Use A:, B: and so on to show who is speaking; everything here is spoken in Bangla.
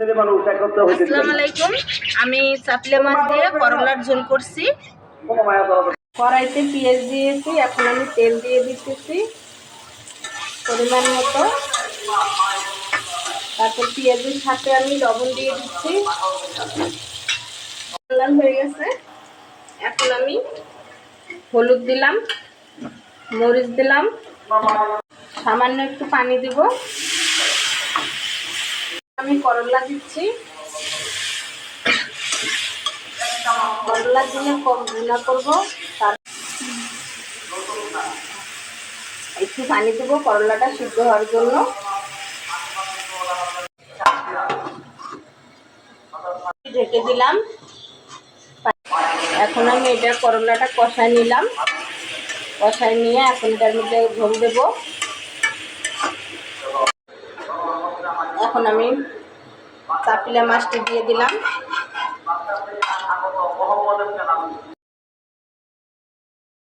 A: আসসালামু আলাইকুম। আমি চাপলে মাছ দিয়ে করলার ঝোল করছি। কড়াইতে পেঁয়াজ দিয়েছি, এখন আমি তেল দিয়ে দিতেছি পরিমাণ মতো। তারপর পেঁয়াজের সাথে আমি লবণ দিয়ে দিচ্ছি। লাল হয়ে গেছে, এখন আমি হলুদ দিলাম, মরিচ দিলাম, সামান্য একটু পানি দিব। আমি করলা দিচ্ছি। করলা দিয়ে কম রান্না করবো, তার একটু পানি দেবো করলাটা সিদ্ধ হওয়ার জন্য। ঢেকে দিলাম। এখন আমি এটা করলাটা কষায় নিলাম, কষায় নিয়ে এখন এটার মধ্যে ঝোল দেবো। এখন আমি চাপিলা মাছটি দিয়ে দিলাম।